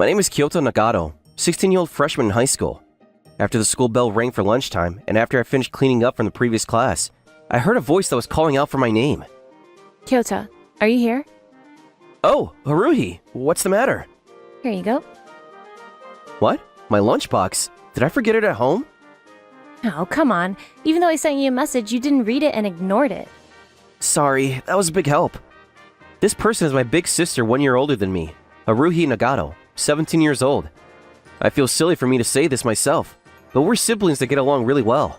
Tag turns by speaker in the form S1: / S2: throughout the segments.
S1: My name is Kyoto Nagato, 16-year-old freshman in high school. After the school bell rang for lunchtime, and after I finished cleaning up from the previous class, I heard a voice that was calling out for my name.
S2: Kyoto, are you here?
S1: Oh, Haruhi, what's the matter?
S2: Here you go.
S1: What? My lunchbox? Did I forget it at home?
S2: Oh, come on. Even though I sent you a message, you didn't read it and ignored it.
S1: Sorry, that was a big help. This person is my big sister 1 year older than me, Haruhi Nagato, 17 years old. I feel silly for me to say this myself, but we're siblings that get along really well.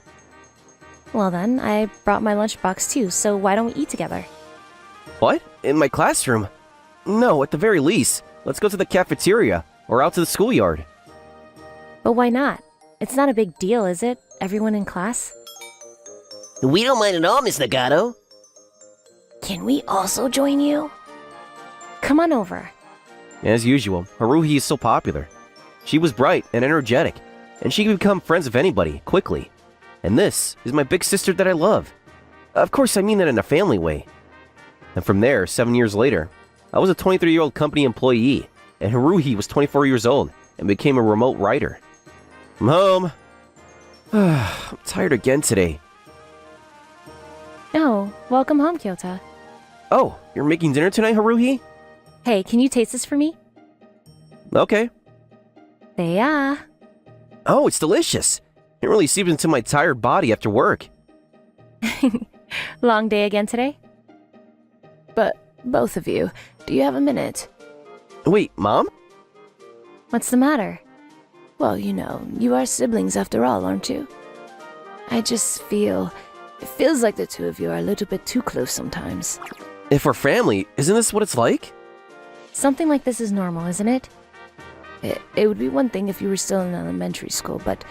S2: Well then, I brought my lunchbox too, so why don't we eat together?
S1: What? In my classroom? No, at the very least, let's go to the cafeteria or out to the schoolyard.
S2: But why not? It's not a big deal, is it? Everyone in class?
S3: We don't mind at all, Miss Nagato.
S2: Can we also join you? Come on over.
S1: As usual, Haruhi is so popular. She was bright and energetic, and she could become friends with anybody, quickly. And this is my big sister that I love. Of course, I mean that in a family way. And from there, 7 years later, I was a 23-year-old company employee, and Haruhi was 24 years old and became a remote writer. I'm home. I'm tired again today.
S2: Oh, welcome home, Kyoto.
S1: Oh, you're making dinner tonight, Haruhi?
S2: Hey, can you taste this for me?
S1: Okay.
S2: Yeah.
S1: Oh, it's delicious. It really seeps into my tired body after work.
S2: Long day again today? But both of you, do you have a minute?
S1: Wait, Mom?
S2: What's the matter?
S4: Well, you know, you are siblings after all, aren't you? I just feel... It feels like the two of you are a little bit too close sometimes.
S1: If we're family, isn't this what it's like?
S2: Something like this is normal, isn't it?
S4: It would be one thing if you were still in elementary school, but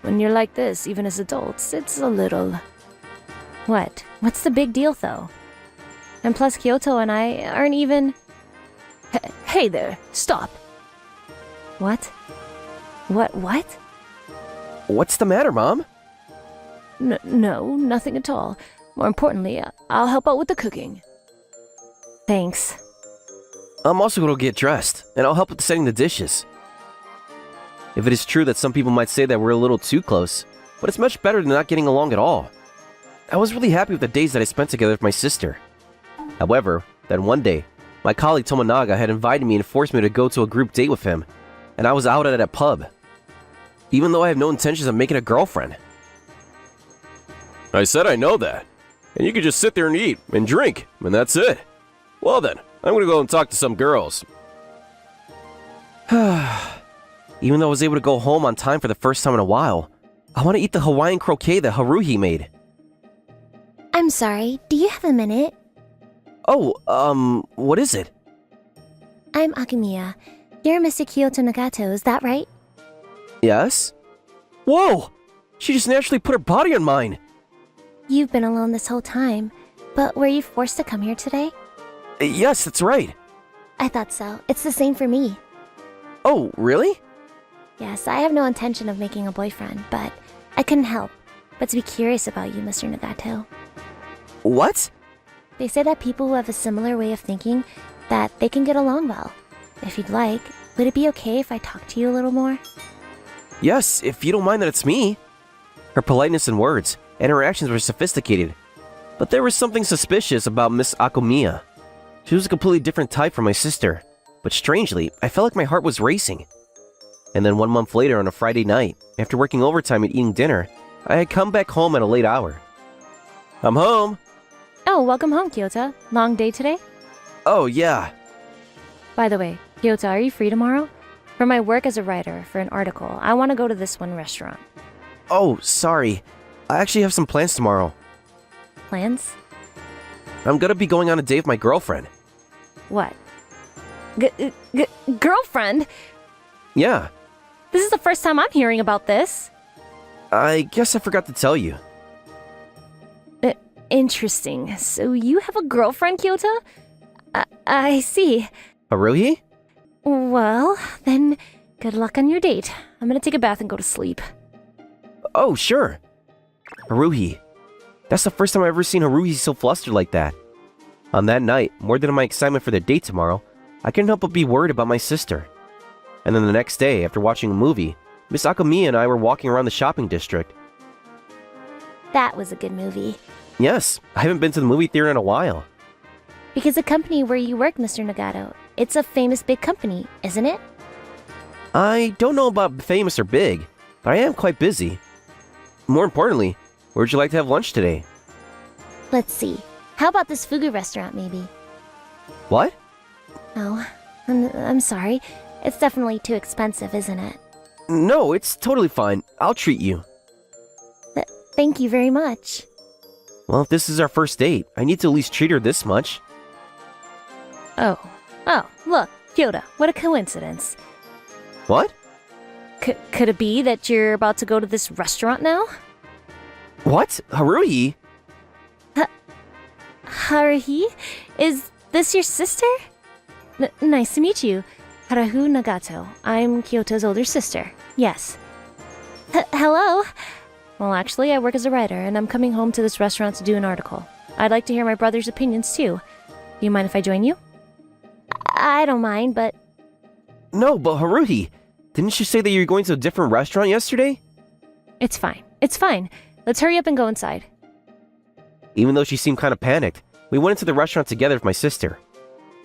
S4: when you're like this, even as adults, it's a little...
S2: What? What's the big deal, though? And plus, Kyoto and I aren't even...
S4: Hey there, stop!
S2: What? What?
S1: What's the matter, Mom?
S4: No, nothing at all. More importantly, I'll help out with the cooking.
S2: Thanks.
S1: I'm also going to get dressed, and I'll help with setting the dishes. If it is true that some people might say that we're a little too close, but it's much better than not getting along at all. I was really happy with the days that I spent together with my sister. However, then one day, my colleague Tomonaga had invited me and forced me to go to a group date with him, and I was out at a pub, even though I have no intentions of making a girlfriend. I said I know that, and you could just sit there and eat and drink, and that's it. Well then, I'm gonna go and talk to some girls. Even though I was able to go home on time for the first time in a while, I want to eat the Hawaiian croquet that Haruhi made.
S5: I'm sorry, do you have a minute?
S1: Oh, what is it?
S5: I'm Akemiya. You're Mr. Kyoto Nagato, is that right?
S1: Yes? Whoa! She just naturally put her body on mine!
S5: You've been alone this whole time, but were you forced to come here today?
S1: Yes, that's right.
S5: I thought so. It's the same for me.
S1: Oh, really?
S5: Yes, I have no intention of making a boyfriend, but I couldn't help but to be curious about you, Mr. Nagato.
S1: What?
S5: They say that people who have a similar way of thinking, that they can get along well. If you'd like, would it be okay if I talk to you a little more?
S1: Yes, if you don't mind that it's me. Her politeness in words and her actions were sophisticated, but there was something suspicious about Miss Akemiya. She was a completely different type from my sister, but strangely, I felt like my heart was racing. And then 1 month later on a Friday night, after working overtime and eating dinner, I had come back home at a late hour. I'm home!
S2: Oh, welcome home, Kyoto. Long day today?
S1: Oh, yeah.
S2: By the way, Kyoto, are you free tomorrow? For my work as a writer for an article, I want to go to this one restaurant.
S1: Oh, sorry. I actually have some plans tomorrow.
S2: Plans?
S1: I'm gonna be going on a date with my girlfriend.
S2: What? Girlfriend?
S1: Yeah.
S2: This is the first time I'm hearing about this.
S1: I guess I forgot to tell you.
S2: Interesting. So you have a girlfriend, Kyoto? I see.
S1: Haruhi?
S2: Well, then, good luck on your date. I'm gonna take a bath and go to sleep.
S1: Oh, sure. Haruhi. That's the first time I've ever seen Haruhi so flustered like that. On that night, more than my excitement for the date tomorrow, I couldn't help but be worried about my sister. And then the next day, after watching a movie, Miss Akumiya and I were walking around the shopping district.
S5: That was a good movie.
S1: Yes, I haven't been to the movie theater in a while.
S5: Because the company where you work, Mr. Nagato, it's a famous big company, isn't it?
S1: I don't know about famous or big, but I am quite busy. More importantly, where'd you like to have lunch today?
S5: Let's see. How about this fugu restaurant, maybe?
S1: What?
S5: Oh, I'm sorry. It's definitely too expensive, isn't it?
S1: No, it's totally fine. I'll treat you.
S5: Thank you very much.
S1: Well, if this is our first date, I need to at least treat her this much.
S2: Oh, look, Kyoto, what a coincidence.
S1: What?
S2: Could it be that you're about to go to this restaurant now?
S1: What? Haruhi?
S2: Haruhi? Is this your sister? Nice to meet you. Haruhi Nagato. I'm Kyoto's older sister. Yes.
S5: Hello?
S2: Well, actually, I work as a writer, and I'm coming home to this restaurant to do an article. I'd like to hear my brother's opinions, too. Do you mind if I join you?
S5: I don't mind, but
S1: No, but Haruhi, didn't you say that you were going to a different restaurant yesterday?
S2: It's fine. It's fine. Let's hurry up and go inside.
S1: Even though she seemed kind of panicked, we went into the restaurant together with my sister.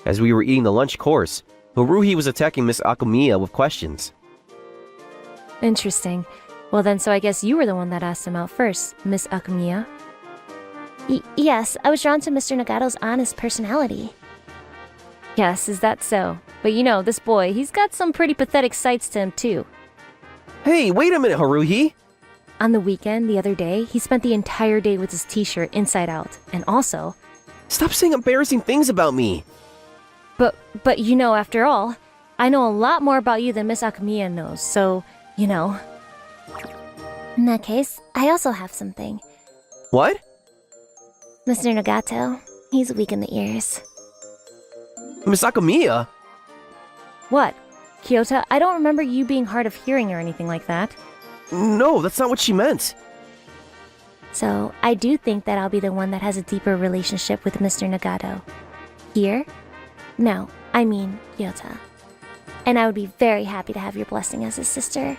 S1: As we were eating the lunch course, Haruhi was attacking Miss Akumiya with questions.
S2: Interesting. Well then, so I guess you were the one that asked him out first, Miss Akumiya.
S5: yes, I was drawn to Mr. Nagato's honest personality.
S2: Yes, is that so? But you know, this boy, he's got some pretty pathetic sides to him too.
S1: Hey, wait a minute, Haruhi!
S2: On the weekend, the other day, he spent the entire day with his t-shirt inside out. And also...
S1: Stop saying embarrassing things about me!
S2: But you know, after all, I know a lot more about you than Miss Akumiya knows, so, you know...
S5: In that case, I also have something.
S1: What?
S5: Mr. Nagato, he's weak in the ears.
S1: Miss Akumiya?
S2: What? Kyoto, I don't remember you being hard of hearing or anything like that.
S1: No, that's not what she meant.
S5: So, I do think that I'll be the one that has a deeper relationship with Mr. Nagato. Here? No, I mean Kyoto. And I would be very happy to have your blessing as his sister.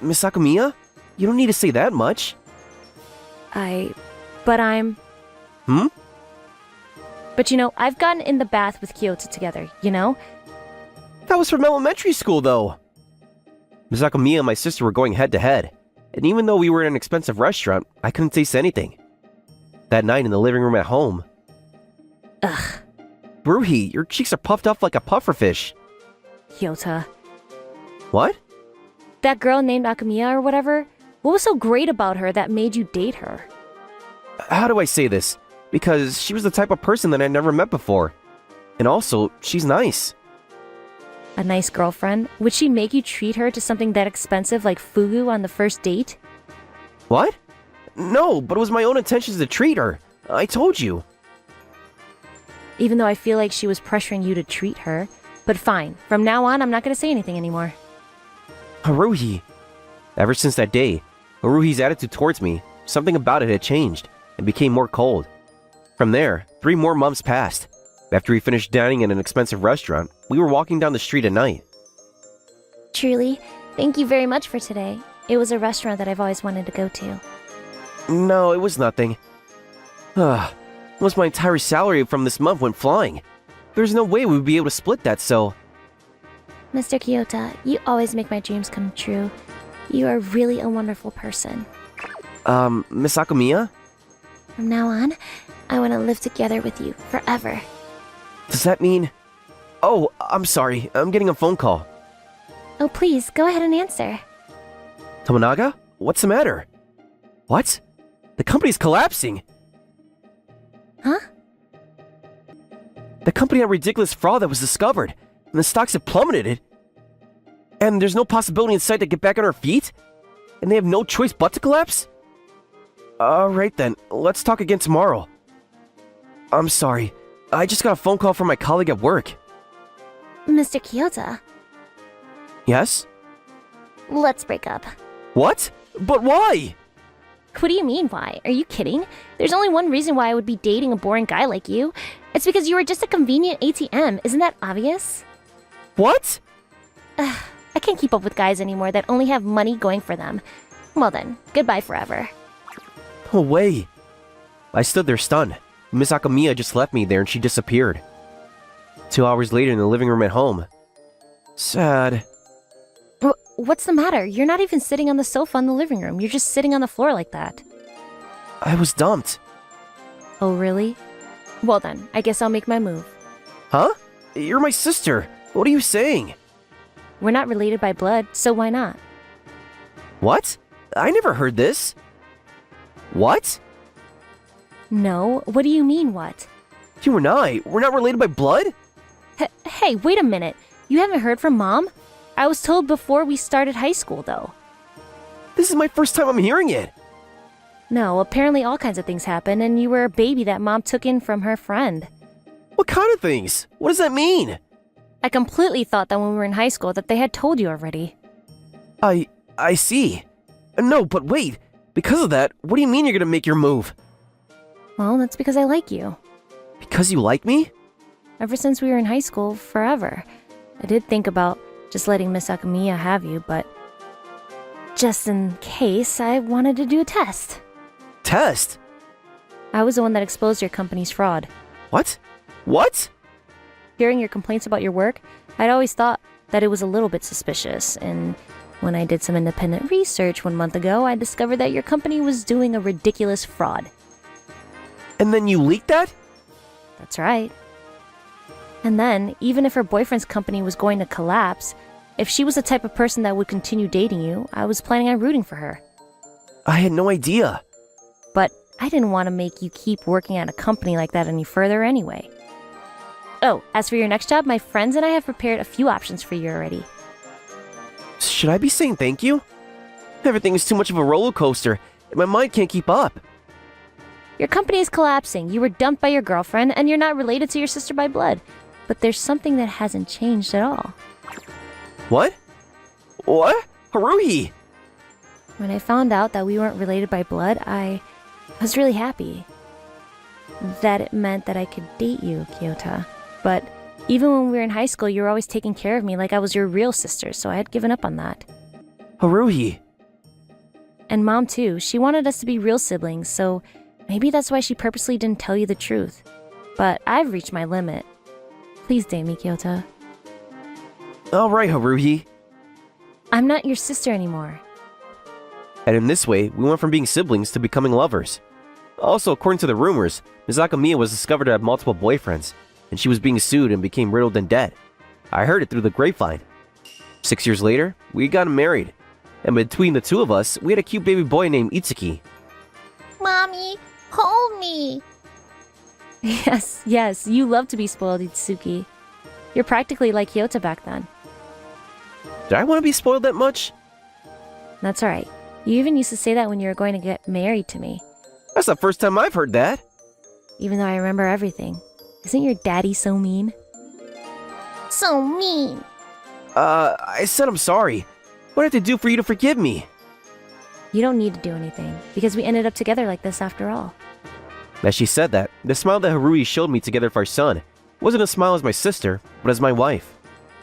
S1: Miss Akumiya? You don't need to say that much.
S2: But I'm...
S1: Hmm?
S2: But you know, I've gotten in the bath with Kyoto together, you know?
S1: That was from elementary school, though. Miss Akumiya and my sister were going head to head, and even though we were in an expensive restaurant, I couldn't taste anything. That night in the living room at home...
S2: Ugh.
S1: Haruhi, your cheeks are puffed up like a pufferfish.
S2: Kyoto.
S1: What?
S2: That girl named Akumiya or whatever, what was so great about her that made you date her?
S1: How do I say this? Because she was the type of person that I'd never met before. And also, she's nice.
S2: A nice girlfriend? Would she make you treat her to something that expensive like fugu on the first date?
S1: What? No, but it was my own intentions to treat her. I told you.
S2: Even though I feel like she was pressuring you to treat her. But fine, from now on, I'm not gonna say anything anymore.
S1: Haruhi. Ever since that day, Haruhi's attitude towards me, something about it had changed and became more cold. From there, 3 more months passed. After we finished dining in an expensive restaurant, we were walking down the street at night.
S5: Truly, thank you very much for today. It was a restaurant that I've always wanted to go to.
S1: No, it was nothing. Almost my entire salary from this month went flying. There's no way we would be able to split that, so...
S5: Mr. Kyoto, you always make my dreams come true. You are really a wonderful person.
S1: Miss Akumiya?
S5: From now on, I want to live together with you forever.
S1: Does that mean... Oh, I'm sorry. I'm getting a phone call.
S5: Oh, please, go ahead and answer.
S1: Tomonaga? What's the matter? What? The company's collapsing!
S5: Huh?
S1: The company had ridiculous fraud that was discovered, and the stocks have plummeted. And there's no possibility in sight to get back on our feet? And they have no choice but to collapse? Alright then, let's talk again tomorrow. I'm sorry, I just got a phone call from my colleague at work.
S5: Mr. Kyoto,
S1: Yes?
S5: let's break up.
S1: What? But why?
S5: What do you mean, why? Are you kidding? There's only one reason why I would be dating a boring guy like you. It's because you are just a convenient ATM. Isn't that obvious?
S1: What?
S2: can't keep up with guys anymore that only have money going for them. Well then, goodbye forever.
S1: No way. I stood there stunned. Miss Akamiya just left me there and she disappeared. 2 hours later in the living room at home. Sad.
S2: What's the matter? You're not even sitting on the sofa in the living room. You're just sitting on the floor like that.
S1: I was dumped.
S2: Oh, really? Well then, I guess I'll make my move.
S1: Huh? You're my sister. What are you saying?
S2: We're not related by blood, so why not?
S1: What? I never heard this. What?
S2: No, what do you mean, what?
S1: You and I, we're not related by blood?
S2: Hey, wait a minute. You haven't heard from Mom? I was told before we started high school, though.
S1: This is my first time I'm hearing it.
S2: No, apparently all kinds of things happened, and you were a baby that Mom took in from her friend.
S1: What kind of things? What does that mean?
S2: I completely thought that when we were in high school that they had told you already.
S1: I see. No, but wait. Because of that, what do you mean you're gonna make your move?
S2: Well, that's because I like you.
S1: Because you like me?
S2: Ever since we were in high school, forever. I did think about just letting Miss Akamiya have you, but just in case, I wanted to do a test.
S1: Test?
S2: I was the one that exposed your company's fraud.
S1: What? What?
S2: Hearing your complaints about your work, I'd always thought that it was a little bit suspicious, and when I did some independent research 1 month ago, I discovered that your company was doing a ridiculous fraud.
S1: And then you leaked that?
S2: That's right. And then, even if her boyfriend's company was going to collapse, if she was the type of person that would continue dating you, I was planning on rooting for her.
S1: I had no idea.
S2: But I didn't want to make you keep working at a company like that any further anyway. Oh, as for your next job, my friends and I have prepared a few options for you already.
S1: Should I be saying thank you? Everything is too much of a roller coaster, and my mind can't keep up.
S2: Your company is collapsing, you were dumped by your girlfriend, and you're not related to your sister by blood. But there's something that hasn't changed at all.
S1: What? What? Haruhi!
S2: When I found out that we weren't related by blood, I was really happy. That it meant that I could date you, Kyota. But even when we were in high school, you were always taking care of me like I was your real sister, so I had given up on that.
S1: Haruhi!
S2: And Mom too, she wanted us to be real siblings, so maybe that's why she purposely didn't tell you the truth. But I've reached my limit. Please date me, Kyota.
S1: Alright, Haruhi.
S2: I'm not your sister anymore.
S1: And in this way, we went from being siblings to becoming lovers. Also, according to the rumors, Ms. Akamiya was discovered to have multiple boyfriends, and she was being sued and became riddled and dead. I heard it through the grapevine. 6 years later, we got married. And between the two of us, we had a cute baby boy named Itsuki.
S5: Mommy, hold me.
S2: Yes, you love to be spoiled, Itsuki. You're practically like Kyota back then.
S1: Did I want to be spoiled that much?
S2: That's alright. You even used to say that when you were going to get married to me.
S1: That's the first time I've heard that.
S2: Even though I remember everything. Isn't your daddy so mean?
S5: So mean.
S1: I said I'm sorry. What did I have to do for you to forgive me?
S2: You don't need to do anything, because we ended up together like this after all.
S1: As she said that, the smile that Haruhi showed me together with our son wasn't a smile as my sister, but as my wife.